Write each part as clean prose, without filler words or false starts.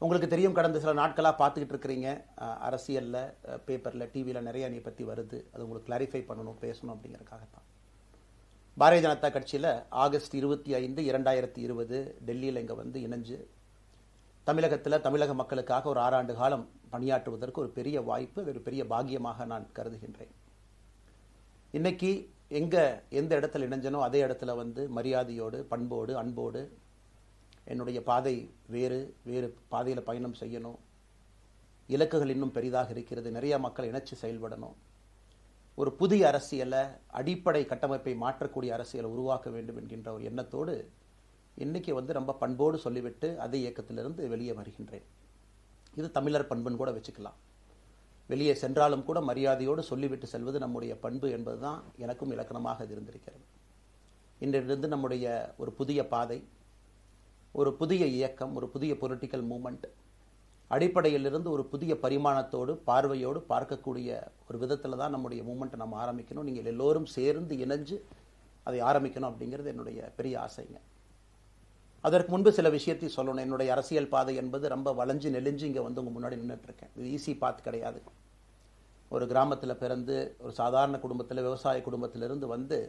உங்களுக்கு தெரியும், கடந்த சில நாட்களாக பார்த்துக்கிட்டு இருக்கிறீங்க, அரசியலில், பேப்பரில், டிவியில் நிறைய என்னை பற்றி வருது. அது உங்களுக்கு கிளாரிஃபை பண்ணணும், பேசணும் அப்படிங்கிறதுக்காகத்தான். பாரதிய ஜனதா கட்சியில் ஆகஸ்ட் 25, 2020 டெல்லியில் இங்கே வந்து இணைஞ்சு தமிழகத்தில் தமிழக மக்களுக்காக ஒரு 6 ஆண்டு காலம் பணியாற்றுவதற்கு ஒரு பெரிய வாய்ப்பு, ஒரு பெரிய பாக்கியமாக நான் கருதுகின்றேன். இன்னைக்கு எந்த இடத்துல இணைஞ்சனோ அதே இடத்துல வந்து மரியாதையோடு, பண்போடு, அன்போடு என்னுடைய பாதை வேறு பாதையில் பயணம் செய்யணும். இலக்குகள் இன்னும் பெரிதாக இருக்கிறது. நிறைய மக்கள் இணைச்சு செயல்படணும். ஒரு புதிய அரசியலை, அடிப்படை கட்டமைப்பை மாற்றக்கூடிய அரசியலை உருவாக்க வேண்டும் என்கின்ற ஒரு எண்ணத்தோடு இன்னைக்கு வந்து ரொம்ப பண்போடு சொல்லிவிட்டு அதே இயக்கத்திலிருந்து வெளியே வருகின்றேன். இது தமிழர் பண்புன்னு கூட வச்சுக்கலாம். வெளியே சென்றாலும் கூட மரியாதையோடு சொல்லிவிட்டு செல்வது நம்முடைய பண்பு என்பதுதான் எனக்கும் இலக்கணமாக இருந்திருக்கிறது. இன்றிலிருந்து நம்முடைய ஒரு புதிய பாதை, ஒரு புதிய இயக்கம், ஒரு புதிய பொலிட்டிக்கல் மூமெண்ட், அடிப்படையிலிருந்து ஒரு புதிய பரிமாணத்தோடு, பார்வையோடு பார்க்கக்கூடிய ஒரு விதத்தில் தான் நம்முடைய மூமெண்ட்டை நம்ம ஆரம்பிக்கணும். நீங்கள் எல்லோரும் சேர்ந்து இணைஞ்சு அதை ஆரம்பிக்கணும் அப்படிங்கிறது என்னுடைய பெரிய ஆசைங்க. அதற்கு முன்பு சில விஷயத்தை சொல்லணும். என்னுடைய அரசியல் பாதை என்பது ரொம்ப வளைஞ்சு நெளிஞ்சு இங்கே வந்து உங்கள் முன்னாடி நின்றுட்டு இருக்கேன். இது ஈஸி பாத் கிடையாது. ஒரு கிராமத்தில் பிறந்து ஒரு சாதாரண குடும்பத்தில், விவசாய குடும்பத்திலிருந்து வந்து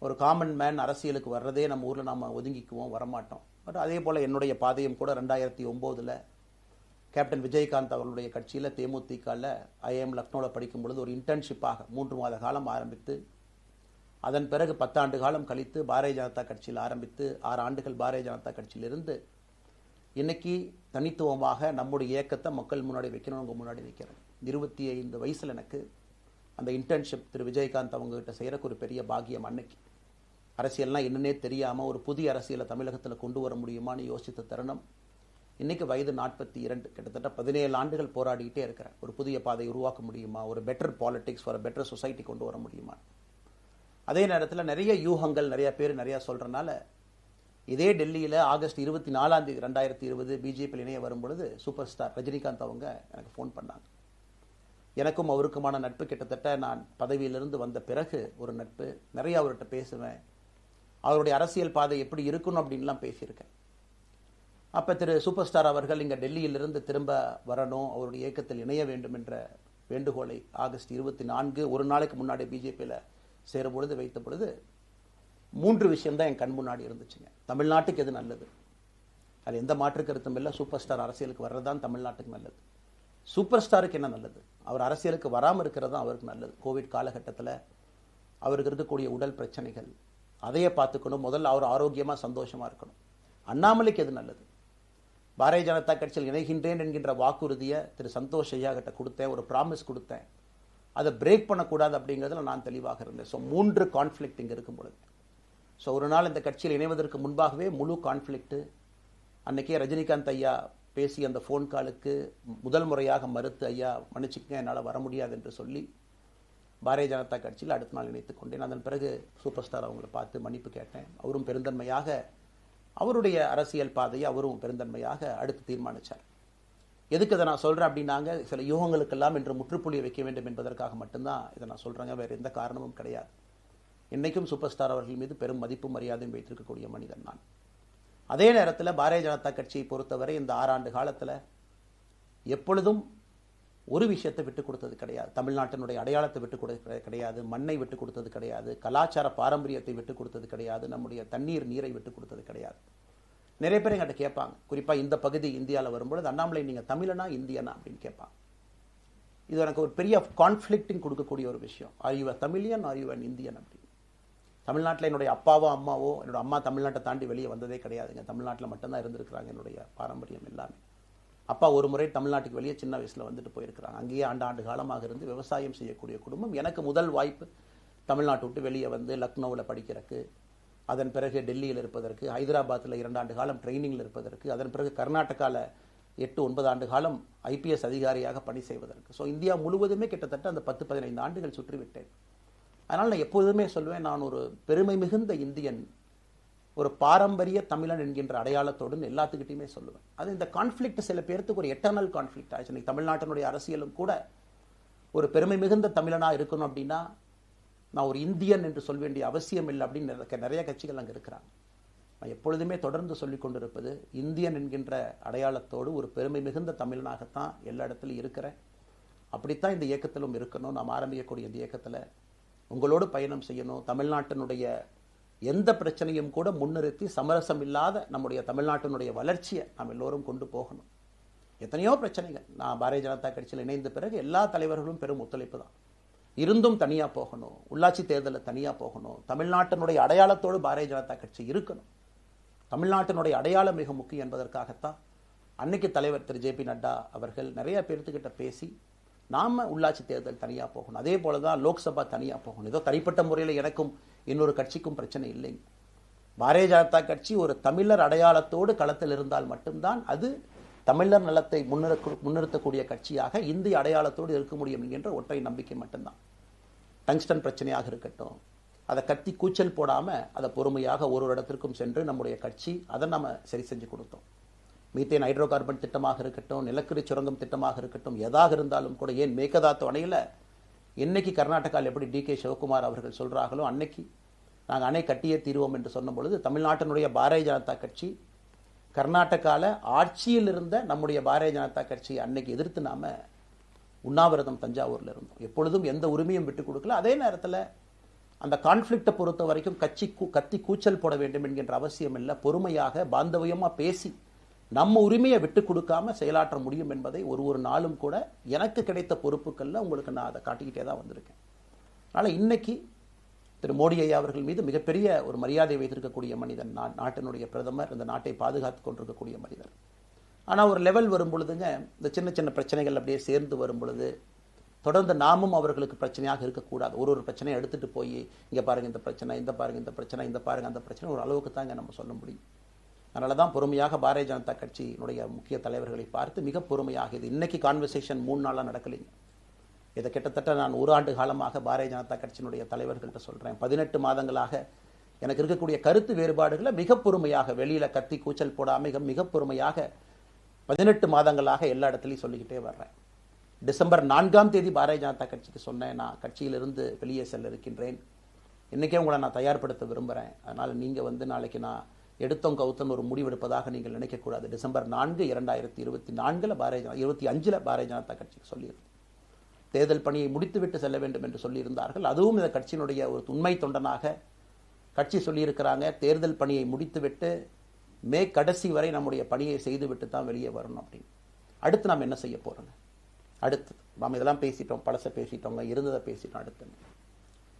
ஒரு காமன் மேன் அரசியலுக்கு வர்றதே நம்ம ஊரில் நம்ம ஒதுங்கிக்குவோம், வரமாட்டோம். பட் அதே போல் என்னுடைய பாதையும் கூட 2009 கேப்டன் விஜயகாந்த் அவர்களுடைய கட்சியில் தேமுதிகவில் ஐஎம் லக்னோவில் படிக்கும் பொழுது ஒரு இன்டர்ன்ஷிப்பாக 3 மாத காலம் ஆரம்பித்து, அதன் பிறகு 10 ஆண்டு காலம் கழித்து பாரதிய ஜனதா கட்சியில் ஆரம்பித்து 6 ஆண்டுகள் பாரதிய ஜனதா கட்சியிலிருந்து இன்னைக்கு தனித்துவமாக நம்முடைய இயக்கத்தை மக்கள் முன்னாடி வைக்கணும். உங்கள் முன்னாடி வைக்கிறேன். 25 வயசில் எனக்கு அந்த இன்டர்ன்ஷிப் திரு விஜயகாந்த் அவங்ககிட்ட செய்கிறக்கு ஒரு பெரிய பாக்கியம். அன்னைக்கு அரசியல்னால் என்னன்னே தெரியாமல் ஒரு புதிய அரசியலை தமிழகத்தில் கொண்டு வர முடியுமான்னு யோசித்த தருணம். இன்னைக்கு வயது 42, கிட்டத்தட்ட 17 ஆண்டுகள் போராடிக்கிட்டே இருக்கிறேன். ஒரு புதிய பாதை உருவாக்க முடியுமா, ஒரு better politics for better society கொண்டு வர முடியுமா. அதே நேரத்தில் நிறைய யூகங்கள், நிறைய பேர் நிறையா சொல்கிறனால இதே டெல்லியில் ஆகஸ்ட் 24, 2020 பிஜேபியில் இணைய வரும்பொழுது சூப்பர் ஸ்டார் ரஜினிகாந்த் அவங்க எனக்கு ஃபோன் பண்ணாங்க. எனக்கும் அவருக்குமான நட்பு கிட்டத்தட்ட நான் பதவியிலிருந்து வந்த பிறகு ஒரு நட்பு. நிறைய அவர்கிட்ட பேசுவேன். அவருடைய அரசியல் பாதை எப்படி இருக்கணும் அப்படின்லாம் பேசியிருக்கேன். அப்போ திரு சூப்பர் ஸ்டார் அவர்கள் இங்கே டெல்லியிலிருந்து திரும்ப வரணும், அவருடைய இயக்கத்தில் இணைய வேண்டும் என்ற வேண்டுகோளை ஆகஸ்ட் 24 ஒரு நாளைக்கு முன்னாடி பிஜேபியில் சேரும் பொழுது வைத்த பொழுது 3 விஷயம்தான் என் கண் முன்னாடி இருந்துச்சுங்க. தமிழ்நாட்டுக்கு எது நல்லது, அது எந்த மாற்று கருத்தும் இல்லை. சூப்பர் ஸ்டார் அரசியலுக்கு வர்றதுதான் தமிழ்நாட்டுக்கு நல்லது. சூப்பர் ஸ்டாருக்கு என்ன நல்லது, அவர் அரசியலுக்கு வராமல் இருக்கிறது தான் அவருக்கு நல்லது. கோவிட் காலகட்டத்தில் அவருக்கு இருக்கக்கூடிய உடல் பிரச்சனைகள், அதையே பார்த்துக்கணும். முதல்ல அவர் ஆரோக்கியமாக சந்தோஷமாக இருக்கணும். அண்ணாமலைக்கு எது நல்லது, பாரதிய ஜனதா கட்சியில் இணைகின்றேன் என்கின்ற வாக்குறுதியை திரு சந்தோஷ் ஐயா கிட்ட கொடுத்தேன், ஒரு ப்ராமிஸ் கொடுத்தேன். அதை பிரேக் பண்ணக்கூடாது அப்படிங்கிறதுல நான் தெளிவாக இருந்தேன். ஸோ 3 கான்ஃப்ளிக்ட் இங்கே இருக்கும் பொழுது, ஸோ ஒரு நாள் இந்த கட்சியில் இணைவதற்கு முன்பாகவே முழு கான்ஃப்ளிக்ட்டு. அன்றைக்கே ரஜினிகாந்த் ஐயா பேசி அந்த ஃபோன் காலுக்கு முதல் முறையாக மறுத்து, ஐயா மன்னிச்சுக்கங்க என்னால் வர முடியாது என்று சொல்லி பாரதிய ஜனதா கட்சியில் அடுத்த நாள் இணைத்துக் கொண்டேன். அதன் பிறகு சூப்பர் ஸ்டார் அவங்களை பார்த்து மன்னிப்பு கேட்டேன். அவரும் பெருந்தன்மையாக அவருடைய அரசியல் பாதையை அவரும் பெருந்தன்மையாக அடுத்து தீர்மானித்தார். எதுக்கு இதை நான் சொல்கிறேன் அப்படின்னாங்க, சில யூகங்களுக்கெல்லாம் இன்று முற்றுப்புள்ளி வைக்க வேண்டும் என்பதற்காக மட்டும்தான் இதை நான் சொல்கிறேங்க. வேறு எந்த காரணமும் கிடையாது. இன்றைக்கும் சூப்பர் ஸ்டார் அவர்கள் மீது பெரும் மதிப்பும் மரியாதையும் வைத்திருக்கக்கூடிய மனிதன் நான். அதே நேரத்தில் பாரதிய ஜனதா கட்சியை பொறுத்தவரை இந்த 6 ஆண்டு காலத்தில் எப்பொழுதும் ஒரு விஷயத்தை விட்டுக் கொடுத்தது கிடையாது. தமிழ்நாட்டினுடைய அடையாளத்தை விட்டுக் கொடுத்தது கிடையாது, மண்ணை விட்டுக் கொடுத்தது கிடையாது, கலாச்சார பாரம்பரியத்தை விட்டுக் கொடுத்தது கிடையாது, நம்முடைய நீரை விட்டுக் கொடுத்தது கிடையாது. நிறைய பேர் எங்கிட்ட கேட்பாங்க, குறிப்பாக இந்த பகுதி இந்தியாவில் வரும்பொழுது, அண்ணாமலை நீங்கள் தமிழனா இந்தியனா அப்படின்னு கேட்பாங்க. இது எனக்கு ஒரு பெரிய கான்ஃப்ளிக்டிங் கொடுக்கக்கூடிய ஒரு விஷயம். Are you a Tamilian, are you an Indian அப்படின்னு. தமிழ்நாட்டில் என்னுடைய அப்பாவோ அம்மாவோ, என்னோட அம்மா தமிழ்நாட்டை தாண்டி வெளியே வந்ததே கிடையாதுங்க. தமிழ்நாட்டில் மட்டும்தான் இருந்திருக்கிறாங்க. என்னுடைய பாரம்பரியம் எல்லாமே. அப்பா ஒரு முறை தமிழ்நாட்டுக்கு வெளியே சின்ன வயசில் வந்துட்டு போயிருக்கிறாங்க. அங்கேயே ஆண்டு காலமாக இருந்து விவசாயம் செய்யக்கூடிய குடும்பம். எனக்கு முதல் வாய்ப்பு தமிழ்நாட்டை விட்டு வெளியே வந்து லக்னோவில் படிக்கிறதுக்கு, அதன் பிறகு டெல்லியில் இருப்பதற்கு, ஹைதராபாத்தில் 2 ஆண்டு காலம் ட்ரைனிங்கில் இருப்பதற்கு, அதன் பிறகு கர்நாடகாவில் 8-9 ஆண்டு காலம் IPS அதிகாரியாக பணி செய்வதற்கு. ஸோ இந்தியா முழுவதுமே கிட்டத்தட்ட அந்த 10-15 ஆண்டுகள் சுற்றிவிட்டேன். அதனால் நான் எப்போதுமே சொல்லுவேன், நான் ஒரு பெருமை மிகுந்த இந்தியன், ஒரு பாரம்பரிய தமிழன் என்கின்ற அடையாளத்தோடு எல்லாத்துக்கிட்டையுமே சொல்லுவேன். அது இந்த கான்ஃப்ளிக்ட் சில பேருக்கு ஒரு எட்டர்னல் கான்ஃப்ளிக்ட் ஆச்சு. இன்னைக்கு தமிழ்நாட்டினுடைய அரசியலும் கூட ஒரு பெருமை மிகுந்த தமிழனாக இருக்கணும் அப்படின்னா நான் ஒரு இந்தியன் என்று சொல்ல வேண்டிய அவசியம் இல்லை அப்படின்னு நிறைய கட்சிகள் அங்கே இருக்கிறாங்க. நான் எப்பொழுதுமே தொடர்ந்து சொல்லிக் கொண்டிருப்பது, இந்தியன் என்கின்ற அடையாளத்தோடு ஒரு பெருமை மிகுந்த தமிழனாகத்தான் எல்லா இடத்துலையும் இருக்கிறேன். அப்படித்தான் இந்த இயக்கத்திலும் இருக்கணும். நாம் ஆரம்பிக்கக்கூடிய இந்த இயக்கத்தில் உங்களோடு பயணம் செய்யணும். தமிழ்நாட்டினுடைய எந்த பிரச்சனையும் கூட முன்னிறுத்தி சமரசம் இல்லாத நம்முடைய தமிழ்நாட்டினுடைய வளர்ச்சியை நாம் எல்லோரும் கொண்டு போகணும். எத்தனையோ பிரச்சனைகள். நான் பாரதிய ஜனதா கட்சியில் இணைந்த பிறகு எல்லா தலைவர்களும் பெரும் ஒத்துழைப்பு தான். இருந்தும் தனியாக போகணும், உள்ளாட்சி தேர்தலில் தனியாக போகணும், தமிழ்நாட்டினுடைய அடையாளத்தோடு பாரதிய ஜனதா கட்சி இருக்கணும். தமிழ்நாட்டினுடைய அடையாளம் மிக முக்கியம் என்பதற்காகத்தான் அன்னைக்கு தலைவர் திரு ஜே பி நட்டா அவர்கள் நிறைய பேர்த்துக்கிட்ட பேசி நாம உள்ளாட்சி தேர்தல் தனியாக போகணும், அதே போல தான் லோக்சபா தனியாக போகணும். ஏதோ தனிப்பட்ட முறையில் எனக்கும் இன்னொரு கட்சிக்கும் பிரச்சனை இல்லைங்க. பாரதிய ஜனதா கட்சி ஒரு தமிழர் அடையாளத்தோடு களத்தில் இருந்தால் மட்டும்தான் அது தமிழர் நலத்தை முன்னிறுத்தக்கூடிய கட்சியாக இந்திய அடையாளத்தோடு இருக்க முடியும் என்கின்ற ஒற்றை நம்பிக்கை மட்டும்தான். டங்ஸ்டன் பிரச்சனையாக இருக்கட்டும், அதை கத்தி கூச்சல் போடாமல் அதை பொறுமையாக ஒரு இடத்திற்கும் சென்று நம்முடைய கட்சி அதை நம்ம சரி செஞ்சு கொடுத்தோம். மீத்தேன் ஹைட்ரோ கார்பன் திட்டமாக இருக்கட்டும், நிலக்கரி சுரங்கம் திட்டமாக இருக்கட்டும், எதாக இருந்தாலும் கூட, ஏன் மேகதாத்து அணையில் இன்னைக்கு கர்நாடகாவில் எப்படி டி கே சிவகுமார் அவர்கள் சொல்கிறார்களோ அன்னைக்கு நாங்கள் அணை கட்டியே தீர்வோம் என்று சொன்ன பொழுது தமிழ்நாட்டினுடைய பாரதிய ஜனதா கட்சி கர்நாடகாவில் ஆட்சியில் இருந்த நம்முடைய பாரதிய ஜனதா கட்சியை அன்னைக்கு எதிர்த்து நாம உண்ணாவிரதம் தஞ்சாவூரில் இருந்தோம். எப்பொழுதும் எந்த உரிமையும் விட்டுக் கொடுக்கல. அதே நேரத்தில் அந்த கான்ஃப்ளிக்டை பொறுத்த வரைக்கும் கத்தி கூச்சல் போட வேண்டும் என்கின்ற அவசியம் இல்லை. பொறுமையாக பாந்தவியமாக பேசி நம்ம உரிமையை விட்டு கொடுக்காம செயலாற்ற முடியும் என்பதை ஒரு நாளும் கூட எனக்கு கிடைத்த பொறுப்புகளில் உங்களுக்கு நான் அதை காட்டிக்கிட்டே தான் வந்திருக்கேன். அதனால் இன்னைக்கு திரு மோடி ஐயா அவர்கள் மீது மிகப்பெரிய ஒரு மரியாதை வைத்திருக்கக்கூடிய மனிதன், நாட்டினுடைய பிரதமர், இந்த நாட்டை பாதுகாத்து கொண்டிருக்கக்கூடிய மனிதர். ஆனால் ஒரு லெவல் வரும் பொழுதுங்க, இந்த சின்ன சின்ன பிரச்சனைகள் அப்படியே சேர்ந்து வரும் பொழுது தொடர்ந்து நாமும் அவர்களுக்கு பிரச்சனையாக இருக்கக்கூடாது. ஒரு பிரச்சனையை எடுத்துட்டு போய் இங்கே பாருங்க இந்த பிரச்சனை, இந்த பாருங்க இந்த பிரச்சனை, இந்த பாருங்க அந்த பிரச்சனை, ஒரு அளவுக்கு தாங்க நம்ம சொல்ல முடியும். அதனால தான் பொறுமையாக பாரதிய ஜனதா கட்சியினுடைய முக்கிய தலைவர்களை பார்த்து மிக பொறுமையாக, இது இன்னைக்கு கான்வர்சேஷன் 3 நாளாக நடக்கலைங்க. இதை கிட்டத்தட்ட நான் 1 ஆண்டு காலமாக பாரதிய ஜனதா கட்சியினுடைய தலைவர்கள்ட்ட சொல்கிறேன். 18 மாதங்களாக எனக்கு இருக்கக்கூடிய கருத்து வேறுபாடுகளை மிக பொறுமையாக, வெளியில் கத்தி கூச்சல் போடாமல் மிக பொறுமையாக 18 மாதங்களாக எல்லா இடத்துலையும் சொல்லிக்கிட்டே வர்றேன். டிசம்பர் 4ஆம் தேதி பாரதிய ஜனதா கட்சிக்கு சொன்னேன், நான் கட்சியிலிருந்து வெளியே செல்ல இருக்கின்றேன், இன்றைக்கே உங்களை நான் தயார்படுத்த விரும்புகிறேன், அதனால் நீங்கள் நாளைக்கு நான் எடுத்தோம் கவுத்தம் ஒரு முடிவெடுப்பதாக நீங்கள் நினைக்கக்கூடாது. டிசம்பர் 4, 2024 25 பாரதிய ஜனதா கட்சிக்கு சொல்லியிருந்தேன். தேர்தல் பணியை முடித்துவிட்டு செல்ல வேண்டும் என்று சொல்லியிருந்தார்கள். அதுவும் இந்த கட்சியினுடைய ஒரு உண்மை தொண்டனாக கட்சி சொல்லியிருக்கிறாங்க, தேர்தல் பணியை முடித்துவிட்டு மே கடைசி வரை நம்முடைய பணியை செய்துவிட்டு தான் வெளியே வரணும் அப்படின்னு. அடுத்து நாம் என்ன செய்ய போறோங்க? அடுத்து நாம் இதெல்லாம் பேசிட்டோம், பழசை பேசிட்டோங்க, இருந்ததை பேசிட்டோம். அடுத்து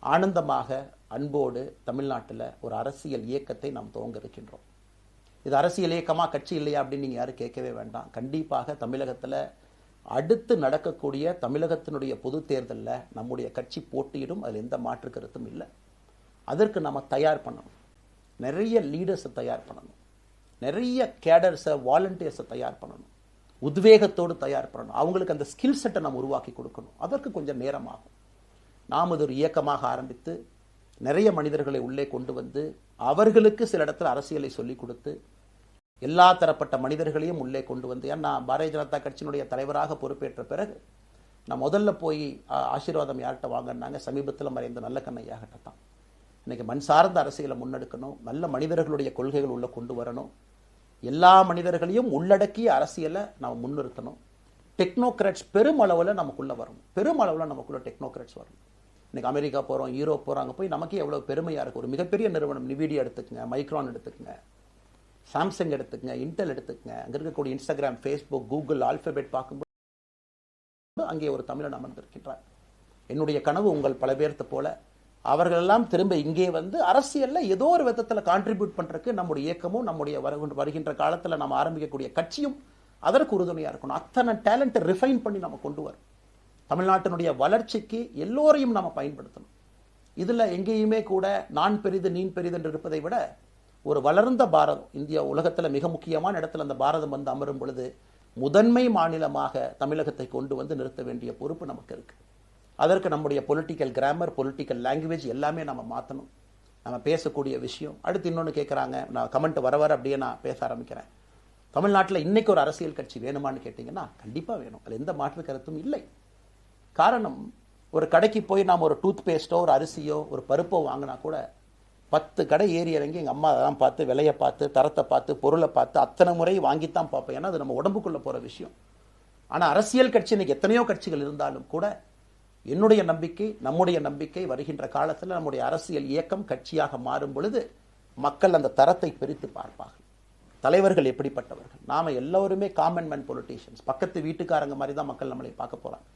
ஆனந்தமாக அன்போடு தமிழ்நாட்டில் ஒரு அரசியல் இயக்கத்தை நாம் துவங்க இருக்கின்றோம். இது அரசியல் இயக்கமா கட்சி இல்லையா அப்படின்னு நீங்க யாரும் கேட்கவே வேண்டாம். கண்டிப்பாக தமிழகத்தில் அடுத்து நடக்கக்கூடிய தமிழகத்தினுடைய பொது தேர்தலில் நம்முடைய கட்சி போட்டியிடும், அதில் எந்த மாற்று கருத்தும் இல்லை. அதற்கு நம்ம தயார் பண்ணணும், நிறைய லீடர்ஸை தயார் பண்ணணும், நிறைய கேடர்ஸை, வாலண்டியர்ஸை தயார் பண்ணணும், உத்வேகத்தோடு தயார் பண்ணணும், அவங்களுக்கு அந்த ஸ்கில் செட்டை நம்ம உருவாக்கி கொடுக்கணும். அதற்கு கொஞ்சம் நேரமாகும். நாம் இது ஒரு இயக்கமாக ஆரம்பித்து நிறைய மனிதர்களை உள்ளே கொண்டு வந்து அவர்களுக்கு சில இடத்துல அரசியலை சொல்லிக் கொடுத்து எல்லா தரப்பட்ட மனிதர்களையும் உள்ளே கொண்டு வந்து, ஏன்னா பாரதிய ஜனதா கட்சியினுடைய தலைவராக பொறுப்பேற்ற பிறகு நான் முதல்ல போய் ஆசீர்வாதம் யார்கிட்ட வாங்கினாங்க, சமீபத்தில் மறைந்த நல்ல கண்ணையாகிட்ட தான். இன்னைக்கு மண் சார்ந்த அரசியலை முன்னெடுக்கணும், நல்ல மனிதர்களுடைய கொள்கைகள் உள்ள கொண்டு வரணும், எல்லா மனிதர்களையும் உள்ளடக்கிய அரசியலை நாம் முன்னிறுத்தணும். டெக்னோக்ராட்ஸ் பெருமளவில் நமக்குள்ள வரணும், பெருமளவில் நமக்குள்ள டெக்னோக்ராட்ஸ் வரணும். இன்னைக்கு அமெரிக்கா போகிறோம், யூரோப் போகிறோம், அங்கே போய் நமக்கே எவ்வளோ பெருமையாக இருக்குது. ஒரு மிகப்பெரிய நிறுவனம் நிவிடியா எடுத்துக்கங்க, மைக்ரான் எடுத்துக்கங்க, சாம்சங் எடுத்துக்கங்க, இன்டெல் எடுத்துக்கங்க, அங்கே இருக்கக்கூடிய இன்ஸ்டாகிராம், ஃபேஸ்புக், கூகுள், ஆல்பபெட் பார்க்கும்போது அங்கே ஒரு தமிழன் அமர்ந்திருக்கின்றார். என்னுடைய கனவு உங்கள் பல பேர்த்த போல அவர்களெல்லாம் திரும்ப இங்கே வந்து அரசியலில் ஏதோ ஒரு விதத்தில் கான்ட்ரிபியூட் பண்ணுறதுக்கு நம்முடைய இயக்கமும் நம்முடைய வருகின்ற காலத்தில் நம்ம ஆரம்பிக்கக்கூடிய கட்சியும் அதற்கு உறுதுணையாக இருக்கணும். அத்தனை டேலண்ட்டை ரிஃபைன் பண்ணி நம்ம கொண்டு வரும். தமிழ்நாட்டினுடைய வளர்ச்சிக்கு எல்லோரையும் நம்ம பயன்படுத்தணும். இதில் எங்கேயுமே கூட நான் பெரிது நீன் பெரிது என்று இருப்பதை விட ஒரு வளர்ந்த பாரதம், இந்தியா உலகத்தில் மிக முக்கியமான இடத்துல அந்த பாரதம் வந்து அமரும் பொழுது முதன்மை மாநிலமாக தமிழகத்தை கொண்டு வந்து நிறுத்த வேண்டிய பொறுப்பு நமக்கு இருக்கு. அதற்கு நம்முடைய பொலிட்டிக்கல் கிராமர், பொலிட்டிக்கல் லாங்குவேஜ் எல்லாமே நம்ம மாற்றணும். நம்ம பேசக்கூடிய விஷயம். அடுத்து இன்னொன்று கேட்குறாங்க, நான் கமெண்ட் வர அப்படியே நான் பேச ஆரம்பிக்கிறேன். தமிழ்நாட்டில் இன்னைக்கு ஒரு அரசியல் கட்சி வேணுமான்னு கேட்டிங்கன்னா கண்டிப்பாக வேணும், அது எந்த மாற்று கருத்தும் இல்லை. காரணம், ஒரு கடைக்கு போய் நாம் ஒரு டூத் பேஸ்ட்டோ, ஒரு அரிசியோ, ஒரு பருப்போ வாங்கினா கூட 10 கடை ஏறி இறங்கி எங்கள் அம்மா அதெல்லாம் பார்த்து, விலையை பார்த்து, தரத்தை பார்த்து, பொருளை பார்த்து அத்தனை முறை வாங்கித்தான் பார்ப்பேன். ஏன்னா அது நம்ம உடம்புக்குள்ளே போகிற விஷயம். ஆனால் அரசியல் கட்சி இன்னைக்கு எத்தனையோ கட்சிகள் இருந்தாலும் கூட என்னுடைய நம்பிக்கை, நம்முடைய நம்பிக்கை, வருகின்ற காலத்தில் நம்முடைய அரசியல் இயக்கம் கட்சியாக மாறும் பொழுது மக்கள் அந்த தரத்தை பிரித்து பார்ப்பார்கள். தலைவர்கள் எப்படிப்பட்டவர்கள்? நாம எல்லோருமே காமன் மேன் பொலிட்டீஷியன்ஸ். பக்கத்து வீட்டுக்காரங்க மாதிரி தான் மக்கள் நம்மளை பார்க்க போறாங்க.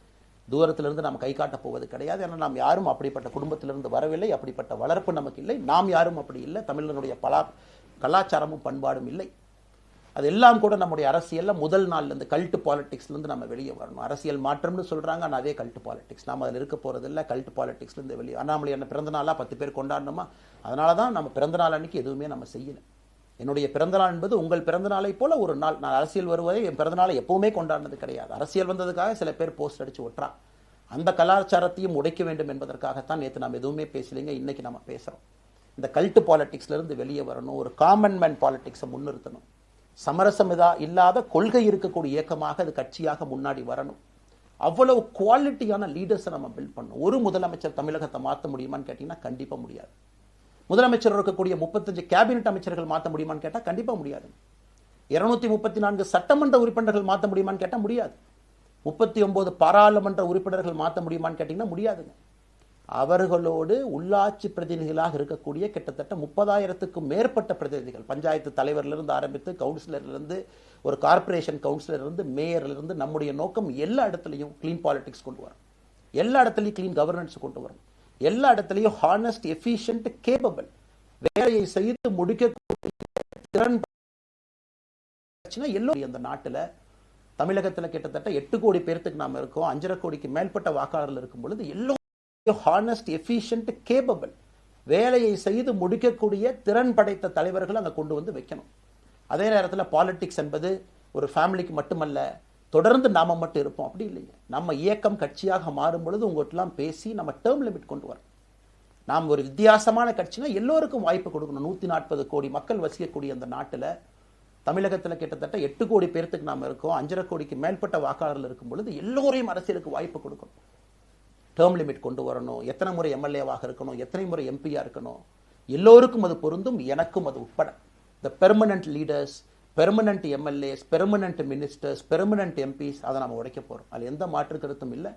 தூரத்திலிருந்து நாம் கை காட்ட போவது கிடையாது. ஏன்னா நாம் யாரும் அப்படிப்பட்ட குடும்பத்திலிருந்து வரவில்லை, அப்படிப்பட்ட வளர்ப்பு நமக்கு இல்லை, நாம் யாரும் அப்படி இல்லை, தமிழனுடைய கலாச்சாரமும் பண்பாடும் இல்லை. அதெல்லாம் கூட நம்முடைய அரசியலில் முதல் நாள்லேருந்து கல்ட்டு பாலிடிக்ஸ்லேருந்து நம்ம வெளியே வரணும். அரசியல் மாற்றம்னு சொல்கிறாங்க, ஆனால் அதே கல்ட்டு பாலிடிக்ஸ். நாம் அதில் இருக்க போகிறதில்ல. கல்ட்டு பாலிடிக்ஸ்லேருந்து வெளியே. அண்ணாமலை என்ன பிறந்த நாளாக 10 பேர் கொண்டாடணுமா? அதனால தான் நம்ம பிறந்த நாள் அன்றைக்கி எதுவுமே நம்ம செய்யலை. என்னுடைய பிறந்தநாள் என்பது உங்கள் பிறந்தநாளை போல ஒரு நாள். நான் அரசியல் வருவதை என் பிறந்தநாளை எப்பவுமே கொண்டாடினது கிடையாது. அரசியல் வந்ததுக்காக சில பேர் போஸ்ட் அடிச்சு ஒட்டுறா. அந்த கலாச்சாரத்தையும் உடைக்க வேண்டும் என்பதற்காகத்தான் நேற்று நாம் எதுவுமே பேசலைங்க, இன்னைக்கு நம்ம பேசுகிறோம். இந்த கல்ட்டு பாலிடிக்ஸ்லேருந்து வெளியே வரணும். ஒரு காமன் மேன் பாலிடிக்ஸை முன்னிறுத்தணும். சமரசம் இல்லாத கொள்கை இருக்கக்கூடிய இயக்கமாக அது கட்சியாக முன்னாடி வரணும். அவ்வளவு குவாலிட்டியான லீடர்ஸை நம்ம பில்ட் பண்ணணும். ஒரு முதலமைச்சர் தமிழகத்தை மாற்ற முடியுமான்னு கேட்டிங்கன்னா கண்டிப்பாக முடியாது. முதலமைச்சர் இருக்கக்கூடிய 35 கேபினெட் அமைச்சர்கள் மாற்ற முடியுமான்னு கேட்டால் கண்டிப்பாக முடியாது. 234 சட்டமன்ற உறுப்பினர்கள் மாற்ற முடியுமான்னு கேட்டால் முடியாது. 39 பாராளுமன்ற உறுப்பினர்கள் மாற்ற முடியுமான்னு கேட்டிங்கன்னா முடியாதுங்க. அவர்களோடு உள்ளாட்சி பிரதிநிதிகளாக இருக்கக்கூடிய கிட்டத்தட்ட 30,000க்கும் மேற்பட்ட பிரதிநிதிகள், பஞ்சாயத்து தலைவரிலிருந்து ஆரம்பித்து கவுன்சிலரிலிருந்து, ஒரு கார்பரேஷன் கவுன்சிலரிலிருந்து, மேயரிலிருந்து, நம்முடைய நோக்கம் எல்லா இடத்துலையும் கிளீன் பாலிடிக்ஸ் கொண்டு வரும், எல்லா இடத்துலையும் கிளீன் கவர்னன்ஸ் கொண்டு வரும், எல்லா இடத்துலையும் ஹானஸ்ட், எஃபிஷியன்ட், கேப்பபிள், வேலையை செய்து முடிக்கக்கூடிய திறன் எல்லோரும். அந்த நாட்டில் தமிழகத்தில் கிட்டத்தட்ட 8 கோடி பேர்த்துக்கு நாம் இருக்கோம். 5.5 கோடிக்கு மேற்பட்ட வாக்காளர்கள் இருக்கும் பொழுது எல்லோரும் ஹானஸ்ட், எஃபிஷியன்ட், கேப்பபிள், வேலையை செய்து முடிக்கக்கூடிய திறன் படைத்த தலைவர்கள் அங்கே கொண்டு வந்து வைக்கணும். அதே நேரத்தில் பாலிடிக்ஸ் என்பது ஒரு ஃபேமிலிக்கு மட்டுமல்ல, தொடர்ந்து நாம மட்டும் இருப்போம் அப்படி இல்லைங்க. நம்ம இயக்கம் கட்சியாக மாறும் பொழுது உங்கள்கிட்டலாம் பேசி நம்ம டேர்ம் லிமிட் கொண்டு வரோம். நாம் ஒரு வித்தியாசமான கட்சினா எல்லோருக்கும் வாய்ப்பு கொடுக்கணும். 140 கோடி மக்கள் வசிக்கக்கூடிய அந்த நாட்டில் தமிழகத்தில் கிட்டத்தட்ட 8 கோடி பேர்த்துக்கு நாம் இருக்கோம். 5.5 கோடிக்கு மேற்பட்ட வாக்காளர்கள் இருக்கும் பொழுது எல்லோரையும் அரசியலுக்கு வாய்ப்பு கொடுக்கணும். டேர்ம் லிமிட் கொண்டு வரணும். எத்தனை முறை எம்எல்ஏவாக இருக்கணும், எத்தனை முறை எம்பியா இருக்கணும், எல்லோருக்கும் அது பொருந்தும், எனக்கும் அது உட்பட. The permanent leaders, permanent MLAs, permanent ministers, permanent MPs, அதை நம்ம உடைக்க போகிறோம். அதில் எந்த மாற்று கருத்தும் இல்லை.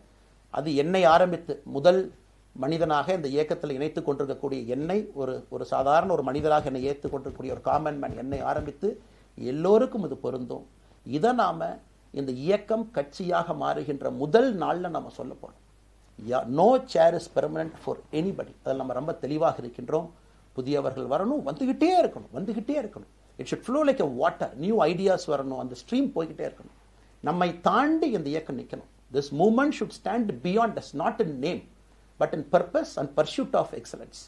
அது என்னை ஆரம்பித்து முதல் மனிதனாக இந்த இயக்கத்தில் இணைத்துக் கொண்டிருக்கக்கூடிய என்னை, ஒரு சாதாரண ஒரு மனிதராக என்னை ஏற்றுக் கொண்டிருக்கக்கூடிய ஒரு காமன் மேன் என்னை ஆரம்பித்து எல்லோருக்கும் இது பொருந்தும். இதை நாம இந்த இயக்கம் கட்சியாக மாறுகின்ற முதல் நாளில் நம்ம சொல்ல போறோம். No chair is permanent for anybody. அதில் நம்ம ரொம்ப தெளிவாக இருக்கின்றோம். புதியவர்கள் வரணும், வந்துகிட்டே இருக்கணும். It should flow like a water. New ideas வரணும், அந்த ஸ்ட்ரீம் போய்கிட்டே இருக்கணும். நம்மை தாண்டி இந்த இயக்கம் நிற்கணும். This movement should stand beyond us, not in name but in purpose and pursuit of excellence.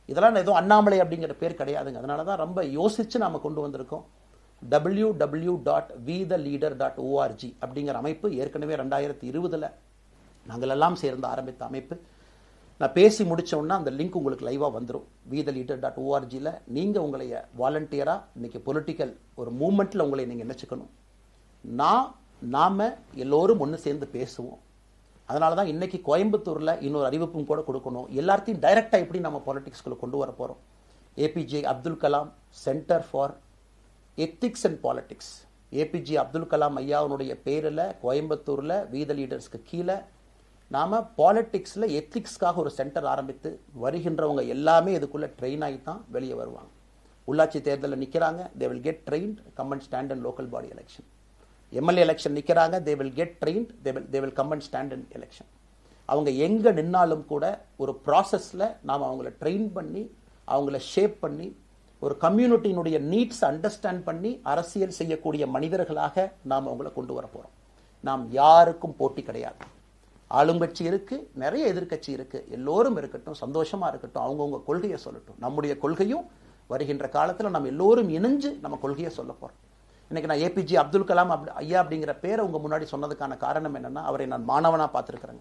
இதெல்லாம் ஏதோ அண்ணாமலை அப்படிங்கிற பேர் கிடையாதுங்க. அதனால தான் ரொம்ப யோசிச்சு நாம கொண்டு வந்திருக்கோம். www.vtheleader.org அப்படிங்கிற அமைப்பு ஏற்கனவே 2020 நாங்கள் எல்லாம் சேர்ந்து ஆரம்பித்த அமைப்பு. நான் பேசி முடித்தோன்னா அந்த லிங்க் உங்களுக்கு லைவாக வந்துடும். vtheleader.org நீங்கள் உங்களை வாலண்டியராக இன்னைக்கு பொலிட்டிக்கல் ஒரு மூமெண்ட்டில் உங்களை நீங்கள் நினச்சிக்கணும். நாம் எல்லோரும் ஒன்று சேர்ந்து பேசுவோம். அதனால தான் இன்னைக்கு கோயம்புத்தூரில் இன்னொரு அறிவிப்பும் கூட கொடுக்கணும். எல்லாத்தையும் டைரெக்டாக எப்படி நம்ம பாலிடிக்ஸ்குள்ளே கொண்டு வர போகிறோம். APJ Abdul Kalam centre for ethics and politics, APJ Abdul Kalam ஐயாவுடைய பேரில் கோயம்புத்தூரில் வீத லீடர்ஸ்க்கு கீழே நாம் பாலிடிக்ஸில் எத்திக்ஸ்க்காக ஒரு சென்டர் ஆரம்பித்து வருகின்றவங்க எல்லாமே இதுக்குள்ளே ட்ரெயின் ஆகி தான் வெளியே வருவாங்க. உள்ளாட்சி தேர்தலில் நிற்கிறாங்க, they will get trained, come and stand in local body election. MLA election நிற்கிறாங்க, they will get trained, they will come and stand in election. அவங்க எங்கே நின்னாலும் கூட ஒரு ப்ராசஸில் நாம் அவங்கள ட்ரெயின் பண்ணி, அவங்கள ஷேப் பண்ணி, ஒரு கம்யூனிட்டியினுடைய நீட்ஸ் அண்டர்ஸ்டாண்ட் பண்ணி அரசியல் செய்யக்கூடிய மனிதர்களாக நாம் அவங்கள கொண்டு வர போகிறோம். நாம் யாருக்கும் போட்டி கிடையாது. ஆளுங்கட்சி இருக்கு, நிறைய எதிர்கட்சி இருக்கு, எல்லோரும் இருக்கட்டும், சந்தோஷமா இருக்கட்டும், அவங்கவுங்க கொள்கையை சொல்லட்டும். நம்முடைய கொள்கையும் வருகின்ற காலத்தில் நம்ம எல்லோரும் இணைஞ்சு நம்ம கொள்கையை சொல்ல போறோம். இன்னைக்கு நான் ஏபிஜே அப்துல் கலாம் ஐயா அப்படிங்கிற பேரை உங்க முன்னாடி சொன்னதுக்கான காரணம் என்னன்னா, அவரை நான் மாணவனா பார்த்திருக்கிறேன்,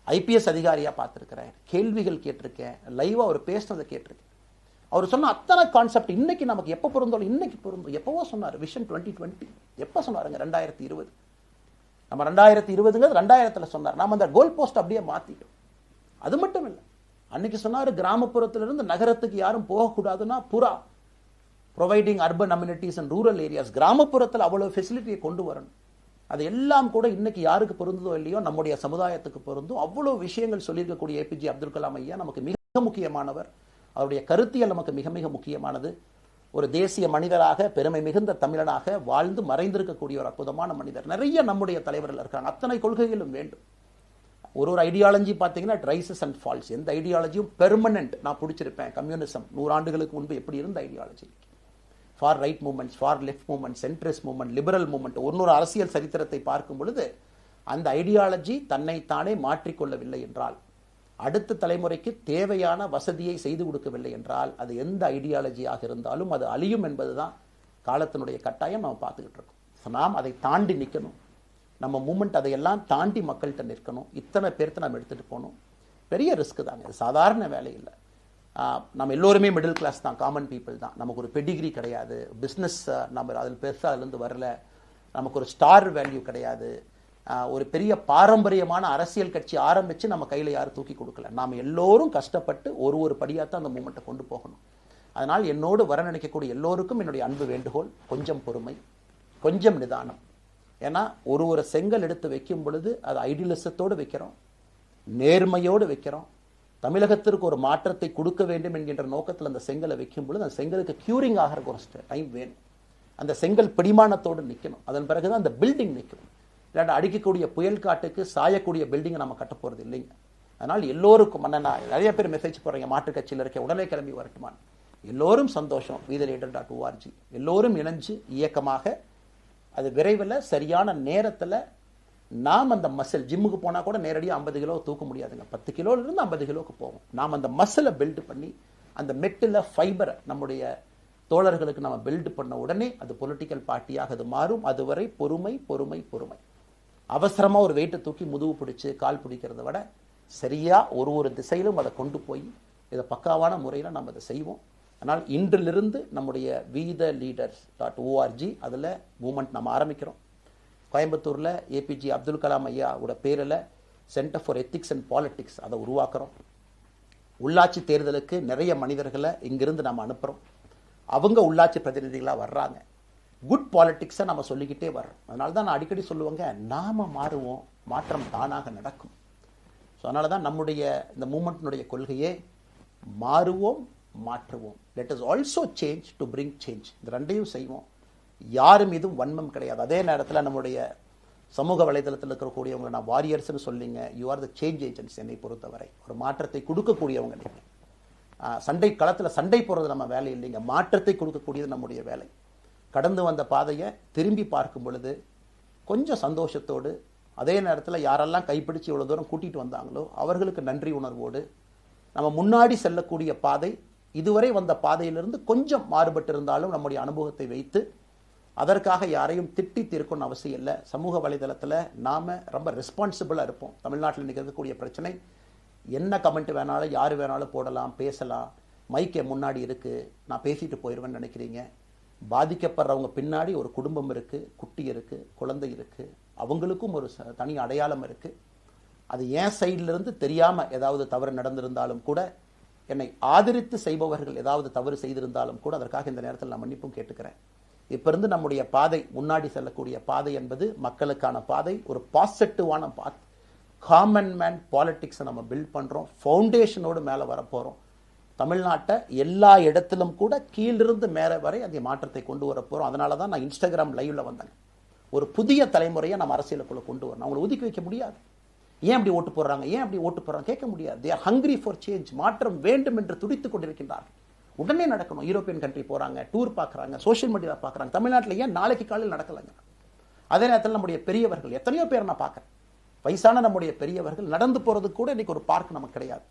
ஐபிஎஸ் அதிகாரியா பார்த்திருக்கிறேன், கேள்விகள் கேட்டிருக்கேன், லைவா அவர் பேசினதை கேட்டிருக்கேன். அவர் சொன்ன அத்தனை கான்செப்ட் இன்னைக்கு நமக்கு எப்போ பொருந்தோம், இன்னைக்கு பொருந்தும். எப்பவோ சொன்னார் விஷன் 2020, எப்போ சொன்னாருங்க? 2020. நம்ம 2020 2000 சொன்னார். நாம அந்த கோல் போஸ்ட் அப்படியே மாத்திட்டோம். அது மட்டும் இல்லை, அன்னைக்கு சொன்னாரு கிராமப்புறத்திலிருந்து நகரத்துக்கு யாரும் போகக்கூடாதுன்னா புறா providing urban amenities and rural areas, கிராமப்புறத்தில் அவ்வளவு ஃபெசிலிட்டியை கொண்டு வரணும். அது எல்லாம் கூட இன்னைக்கு யாருக்கு பொருந்ததோ இல்லையோ நம்முடைய சமுதாயத்துக்கு பொருந்தும். அவ்வளவு விஷயங்கள் சொல்லியிருக்கக்கூடிய ஏபிஜே அப்துல் கலாம் ஐயா நமக்கு மிக முக்கியமானவர். அவருடைய கருத்தியல் நமக்கு மிக மிக முக்கியமானது. ஒரு தேசிய மனிதராக பெருமை மிகுந்த தமிழனாக வாழ்ந்து மறைந்திருக்கக்கூடிய ஒரு அற்புதமான மனிதர். நிறைய நம்முடைய தலைவர்கள் இருக்காங்க. அத்தனை கொள்கைகளும் வேண்டும். ஒரு ஐடியாலஜி பார்த்தீங்கன்னா இட் ரைசஸ் அண்ட் ஃபால்ஸ். எந்த ஐடியாலஜியும் பெர்மனன்ட் நான் பிடிச்சிருப்பேன். கம்யூனிசம் 100 ஆண்டுகளுக்கு முன்பு எப்படி இருந்த ideology, for right movements, for left movement, centrist movement, liberal movement, ஒரு அரசியல் சரித்திரத்தை பார்க்கும் பொழுது அந்த ஐடியாலஜி தன்னைத்தானே மாற்றிக்கொள்ளவில்லை என்றால், அடுத்த தலைமுறைக்கு தேவையான வசதியை செய்து கொடுக்கவில்லை என்றால், அது எந்த ஐடியாலஜியாக இருந்தாலும் அது அழியும் என்பதுதான் காலத்தினுடைய கட்டாயம். நம்ம பார்த்துக்கிட்டு இருக்கோம். நாம் அதை தாண்டி நிற்கணும். நம்ம மூமெண்ட் அதையெல்லாம் தாண்டி மக்கள்கிட்ட நிற்கணும். இத்தனை பேர்த்த நம்ம எடுத்துகிட்டு போகணும். பெரிய ரிஸ்க் தாங்க, இது சாதாரண வேலை இல்லை. நம்ம எல்லோருமே மிடில் கிளாஸ் தான், காமன் பீப்புள் தான். நமக்கு ஒரு பெடிகிரி கிடையாது, பிஸ்னஸ் நம்ம அதில் பெருசாக அதுலேருந்து வரல, நமக்கு ஒரு ஸ்டார் வேல்யூ கிடையாது, ஒரு பெரிய பாரம்பரியமான அரசியல் கட்சி ஆரம்பித்து நம்ம கையில் யாரும் தூக்கி கொடுக்கல. நாம் எல்லோரும் கஷ்டப்பட்டு ஒரு படியாக தான் அந்த மூமெண்ட்டை கொண்டு போகணும். அதனால் என்னோடு வர நினைக்கக்கூடிய எல்லோருக்கும் என்னுடைய அன்பு வேண்டுகோள், கொஞ்சம் பொறுமை, கொஞ்சம் நிதானம். ஏன்னா ஒரு செங்கல் எடுத்து வைக்கும் பொழுது அது ஐடியலிசத்தோடு வைக்கிறோம், நேர்மையோடு வைக்கிறோம். தமிழகத்திற்கு ஒரு மாற்றத்தை கொடுக்க வேண்டும் என்கின்ற நோக்கத்தில் அந்த செங்கலை வைக்கும் பொழுது அந்த செங்கலுக்கு கியூரிங் ஆகிறதுக்கு ஒரு டைம் வேணும். அந்த செங்கல் பிடிமானத்தோடு நிற்கணும். அதன் பிறகுதான் அந்த பில்டிங் நிற்கும். இல்லாட்ட அடிக்கக்கூடிய புயல் காட்டுக்கு சாயக்கூடிய பில்டிங்கை நம்ம கட்ட போகிறது இல்லைங்க. அதனால் எல்லோருக்கும் நிறைய பேர் மெசேஜ் போடுறீங்க, மாற்றுக் கட்சியில் இருக்க உடனே கிளம்பி வரட்டுமான். எல்லோரும் சந்தோஷம். wethereader.org எல்லோரும் இணைஞ்சு இயக்கமாக அது விரைவில் சரியான நேரத்தில் நாம் அந்த மசில், ஜிம்முக்கு போனால் கூட நேரடியாக 50 கிலோ தூக்க முடியாதுங்க, 10 கிலோலேருந்து 50 கிலோவுக்கு போகும். நாம் அந்த மசிலை பில்டு பண்ணி அந்த மெட்டில் ஃபைபரை நம்முடைய தோழர்களுக்கு நம்ம பில்டு பண்ண உடனே அது பொலிட்டிக்கல் பார்ட்டியாக அது மாறும். அதுவரை பொறுமை பொறுமை பொறுமை. அவசரமாக ஒரு வெயிட்டை தூக்கி முதுகு பிடிச்சி கால் பிடிக்கிறத விட சரியாக ஒரு திசையிலும் அதை கொண்டு போய் இதை பக்காவான முறையில் நம்ம அதை செய்வோம். அதனால் இன்றிலிருந்து நம்முடைய wethereader.org அதில் மூமெண்ட் நம்ம ஆரம்பிக்கிறோம். கோயம்புத்தூரில் ஏபிஜே அப்துல் கலாம் ஐயாவோட பேரில் centre for ethics and politics அதை உருவாக்குறோம். உள்ளாட்சி தேர்தலுக்கு நிறைய மனிதர்களை இங்கிருந்து நம்ம அனுப்புகிறோம். அவங்க உள்ளாட்சி பிரதிநிதிகளாக வர்றாங்க. குட் பாலிட்டிக்ஸை நம்ம சொல்லிக்கிட்டே வர்றோம். அதனால தான் நான் அடிக்கடி சொல்லுவாங்க, நாம மாறுவோம், மாற்றம் தானாக நடக்கும். ஸோ அதனால தான் நம்முடைய இந்த மூமெண்ட்டினுடைய கொள்கையே மாறுவோம், மாற்றுவோம். Let us also change to bring change. இந்த ரெண்டையும் செய்வோம். யாரும் மீதும் வன்மம் கிடையாது. அதே நேரத்தில் நம்முடைய சமூக வலைதளத்தில் இருக்கக்கூடியவங்க நான் வாரியர்ஸ்னு சொல்லிங்க, you are the change agents. என்னை பொறுத்தவரை ஒரு மாற்றத்தை கொடுக்கக்கூடியவங்க நீங்கள். சண்டை களத்தில் சண்டை போடுறது நம்ம வேலை இல்லைங்க, மாற்றத்தை கொடுக்கக்கூடியது நம்முடைய வேலை. கடந்து வந்த பாதையை திரும்பி பார்க்கும் பொழுது கொஞ்சம் சந்தோஷத்தோடு, அதே நேரத்தில் யாரெல்லாம் கைப்பிடிச்சு இவ்வளோ தூரம் கூட்டிகிட்டு வந்தாங்களோ அவர்களுக்கு நன்றி உணர்வோடு, நம்ம முன்னாடி செல்லக்கூடிய பாதை இதுவரை வந்த பாதையிலிருந்து கொஞ்சம் மாறுபட்டு இருந்தாலும் நம்முடைய அனுபவத்தை வைத்து அதற்காக யாரையும் திட்டி தீர்க்கணும்னு அவசியம் இல்லை. சமூக வலைதளத்தில் நாம் ரொம்ப ரெஸ்பான்சிபிளாக இருப்போம். தமிழ்நாட்டில் நிகழக்கூடிய பிரச்சனை என்ன கமெண்ட் வேணாலும் யார் வேணாலும் போடலாம், பேசலாம். மைக்கே முன்னாடி இருக்குது, நான் பேசிட்டு போயிடுவேன்னு நினைக்கிறீங்க. பாதிக்கப்படுறவங்க பின்னாடி ஒரு குடும்பம் இருக்குது, குட்டி இருக்குது, குழந்தை இருக்குது, அவங்களுக்கும் ஒரு தனி அடையாளம் இருக்குது. அது என் சைட்லேருந்து தெரியாமல் ஏதாவது தவறு நடந்திருந்தாலும் கூட, என்னை ஆதரித்து செய்பவர்கள் ஏதாவது தவறு செய்திருந்தாலும் கூட அதற்காக இந்த நேரத்தில் நான் மன்னிப்பும் கேட்டுக்கிறேன். இப்போ இருந்து நம்முடைய பாதை, முன்னாடி செல்லக்கூடிய பாதை என்பது மக்களுக்கான பாதை, ஒரு பாசிட்டிவான பாத். காமன் மேன் பாலிட்டிக்ஸை நம்ம பில்ட் பண்ணுறோம். ஃபவுண்டேஷனோடு மேலே வரப்போகிறோம். தமிழ்நாட்டை எல்லா இடத்திலும் கூட கீழிருந்து மேலே வரை அந்த மாற்றத்தை கொண்டு வர போகிறோம். அதனால தான் நான் இன்ஸ்டாகிராம் லைவ்ல வந்தேன். ஒரு புதிய தலைமுறையை நம்ம அரசியலுக்குள்ள கொண்டு வரணும். அவங்களை ஒதுக்கி வைக்க முடியாது. ஏன் அப்படி ஓட்டு போடுறாங்க, ஏன் அப்படி ஓட்டு போடுறாங்க கேட்க முடியாது. They are hungry for change. மாற்றம் வேண்டும் என்று துடித்துக் கொண்டிருக்கின்றார்கள். உடனே நடக்கணும். யூரோப்பியன் கண்ட்ரி போகிறாங்க, டூர் பார்க்குறாங்க, சோஷியல் மீடியா பார்க்குறாங்க. தமிழ்நாட்டில் ஏன் நாளைக்கு காலையில் நடக்கலைங்க? அதே நேரத்தில் நம்முடைய பெரியவர்கள் எத்தனையோ பேர் நான் பார்க்குறேன். வயசான நம்முடைய பெரியவர்கள் நடந்து போகிறது கூட இன்னைக்கு ஒரு பார்க் நமக்கு கிடையாது.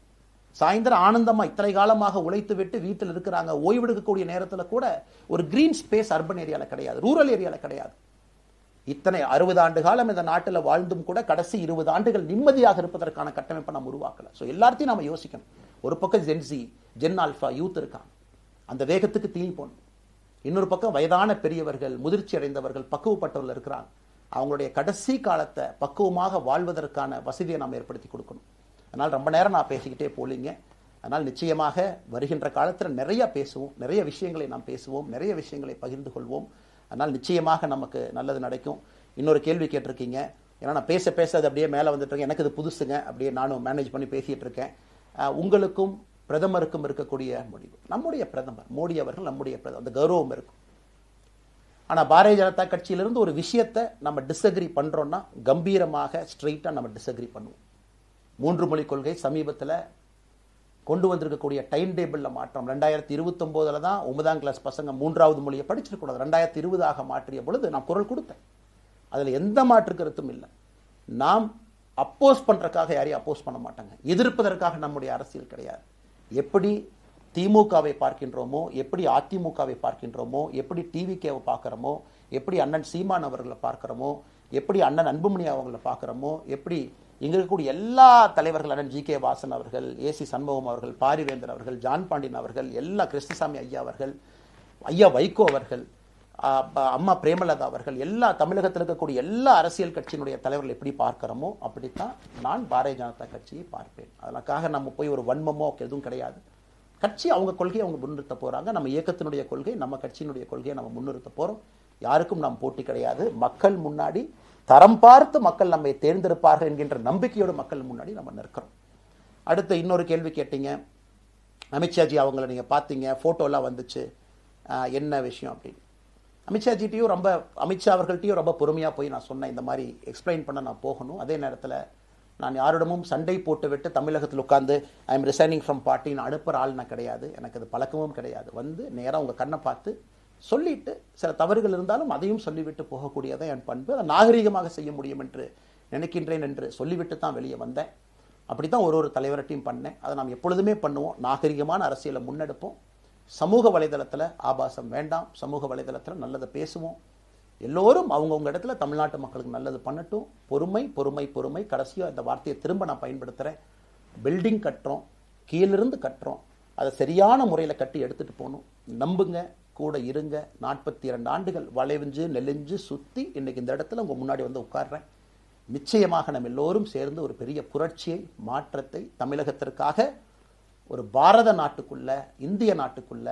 சாயந்தரம் ஆனந்தமாக இத்தனை காலமாக உழைத்து விட்டு வீட்டில் இருக்கிறாங்க. ஓய்வெடுக்கக்கூடிய நேரத்தில் கூட ஒரு கிரீன் ஸ்பேஸ் அர்பன் ஏரியாவில் கிடையாது, ரூரல் ஏரியாவில் கிடையாது. இத்தனை 60 ஆண்டு காலம் இந்த நாட்டில் வாழ்ந்தும் கூட கடைசி 20 ஆண்டுகள் நிம்மதியாக இருப்பதற்கான கட்டமைப்பை நம்ம உருவாக்கல. ஸோ எல்லாத்தையும் நம்ம யோசிக்கணும். ஒரு பக்கம் ஜென்சி, ஜென் ஆல்ஃபா யூத் இருக்காங்க, அந்த வேகத்துக்கு தீனி போகணும். இன்னொரு பக்கம் வயதான பெரியவர்கள், முதிர்ச்சி அடைந்தவர்கள், பக்குவப்பட்டவர்கள் இருக்கிறாங்க. அவங்களுடைய கடைசி காலத்தை பக்குவமாக வாழ்வதற்கான வசதியை நாம் ஏற்படுத்தி கொடுக்கணும். அதனால் ரொம்ப நேரம் நான் பேசிக்கிட்டே போலிங்க. அதனால் நிச்சயமாக வருகின்ற காலத்தில் நிறைய பேசுவோம், நிறைய விஷயங்களை நாம் பேசுவோம், நிறைய விஷயங்களை பகிர்ந்து கொள்வோம். அதனால் நிச்சயமாக நமக்கு நல்லது நடக்கும். இன்னொரு கேள்வி கேட்டிருக்கீங்க, ஏன்னா நான் பேச பேச அது அப்படியே மேலே வந்துட்டு இருக்கேன், எனக்கு இது புதுசுங்க, அப்படியே நானும் மேனேஜ் பண்ணி பேசிகிட்டு இருக்கேன். உங்களுக்கும் பிரதமருக்கும் இருக்கக்கூடிய முடிவு, நம்முடைய பிரதமர் மோடி அவர்கள் நம்முடைய பிரதமர், அந்த கௌரவம் இருக்கும். ஆனால் பாரதிய ஜனதா கட்சியிலிருந்து ஒரு விஷயத்தை நம்ம டிஸ்அக்ரி பண்ணுறோன்னா கம்பீரமாக ஸ்ட்ரெயிட்டாக நம்ம டிஸ்அக்ரி பண்ணுவோம். 3 மொழி கொள்கை சமீபத்தில் கொண்டு வந்திருக்கக்கூடிய டைம் டேபிளில் மாற்றம் 2029 தான் 9ஆம் கிளாஸ் பசங்க 3வது மொழியை படிச்சிருக்கூடாது, 2020 மாற்றிய பொழுது நான் குரல் கொடுத்தேன். அதில் எந்த மாற்று கருத்தும் இல்லை. நாம் அப்போஸ் பண்ணுறதுக்காக யாரையும் அப்போஸ் பண்ண மாட்டாங்க, எதிர்ப்பதற்காக நம்முடைய அரசியல் கிடையாது. எப்படி திமுகவை பார்க்கின்றோமோ, எப்படி அதிமுகவை பார்க்கின்றோமோ, எப்படி டிவிகேவை பார்க்குறோமோ, எப்படி அண்ணன் சீமான் அவர்களை பார்க்குறோமோ, எப்படி அண்ணன் அன்புமணி அவர்களை பார்க்குறோமோ, எப்படி இங்கே இருக்கக்கூடிய எல்லா தலைவர்கள், அண்ணன் ஜி.கே. வாசன் அவர்கள், ஏசி சண்முகம் அவர்கள், பாரிவேந்தர் அவர்கள், ஜான் பாண்டியன் அவர்கள், எல்லா கிருஷ்ணசாமி ஐயா அவர்கள், ஐயா வைகோ அவர்கள், அம்மா பிரேமலதா அவர்கள், எல்லா தமிழகத்தில் இருக்கக்கூடிய எல்லா அரசியல் கட்சியினுடைய தலைவர்கள் எப்படி பார்க்கிறோமோ அப்படித்தான் நான் பாரதிய ஜனதா கட்சியை பார்ப்பேன். அதற்காக நம்ம போய் ஒரு வன்மமோ எதுவும் கிடையாது. கட்சி அவங்க கொள்கையை அவங்க முன்னிறுத்த போறாங்க, நம்ம இயக்கத்தினுடைய கொள்கை, நம்ம கட்சியினுடைய கொள்கையை நம்ம முன்னிறுத்த போறோம். யாருக்கும் நாம் போட்டி கிடையாது. மக்கள் முன்னாடி தரம் பார்த்து மக்கள் நம்மை தேர்ந்தெடுப்பார்கள் என்கின்ற நம்பிக்கையோடு மக்கள் முன்னாடி நம்ம நிற்கிறோம். அடுத்து இன்னொரு கேள்வி கேட்டீங்க, அமித்ஷாஜி அவங்கள நீங்க பார்த்தீங்க, போட்டோலாம் வந்துச்சு, என்ன விஷயம் அப்படின்னு. அமித்ஷாஜிட்டையும் அமித்ஷா அவர்கள்ட்டையும் ரொம்ப பொறுமையாக போய் நான் சொன்னேன், இந்த மாதிரி எக்ஸ்பிளைன் பண்ண நான் போகணும். அதே நேரத்தில் நான் யாரிடமும் சண்டை போட்டு விட்டு தமிழகத்தில் உட்காந்து I am resigning from party நான் அனுப்புகிற ஆள் நான் கிடையாது, எனக்கு அது பழக்கமும் கிடையாது. வந்து நேராக உங்கள் கண்ணை பார்த்து சொல்லிட்டு சில தவறுகள் இருந்தாலும் அதையும் சொல்லிவிட்டு போகக்கூடியதான் என் பண்பு. அதை நாகரீகமாக செய்ய முடியும் என்று நினைக்கின்றேன் என்று சொல்லிவிட்டு தான் வெளியே வந்தேன். அப்படி தான் ஒரு தலைவர்கிட்டையும் பண்ணேன். அதை நாம் எப்பொழுதுமே பண்ணுவோம். நாகரிகமான அரசியலை முன்னெடுப்போம். சமூக வலைதளத்தில் ஆபாசம் வேண்டாம், சமூக வலைதளத்தில் நல்லதை பேசுவோம். எல்லோரும் அவங்கவுங்க இடத்துல தமிழ்நாட்டு மக்களுக்கு நல்லது பண்ணட்டும். பொறுமை பொறுமை பொறுமை. கடைசியாக இந்த வார்த்தையை திரும்ப நான் பயன்படுத்துகிறேன். பில்டிங் கட்டுறோம், கீழிருந்து கட்டுறோம், அதை சரியான முறையில் கட்டி எடுத்துகிட்டு போகணும். நம்புங்க, கூட இருங்க. 42 ஆண்டுகள் வளைவிஞ்சு நெலிஞ்சு சுற்றி இன்னைக்கு இந்த இடத்துல உங்கள் முன்னாடி வந்து உட்கார்றேன். நிச்சயமாக நம்ம எல்லோரும் சேர்ந்து ஒரு பெரிய புரட்சியை, மாற்றத்தை தமிழகத்திற்காக, ஒரு பாரத நாட்டுக்குள்ள, இந்திய நாட்டுக்குள்ள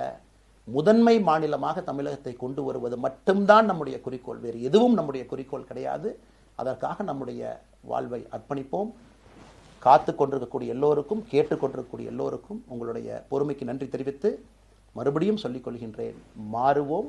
முதன்மை மாநிலமாக தமிழகத்தை கொண்டு வருவது மட்டும்தான் நம்முடைய குறிக்கோள். வேறு எதுவும் நம்முடைய குறிக்கோள் கிடையாது. அதற்காக நம்முடைய வாழ்வை அர்ப்பணிப்போம். காத்து கொண்டிருக்கக்கூடிய எல்லோருக்கும், கேட்டுக்கொண்டிருக்கக்கூடிய எல்லோருக்கும் உங்களுடைய பொறுமைக்கு நன்றி தெரிவித்து மறுபடியும் சொல்லிக் கொள்கின்றேன். மாறுவோம்,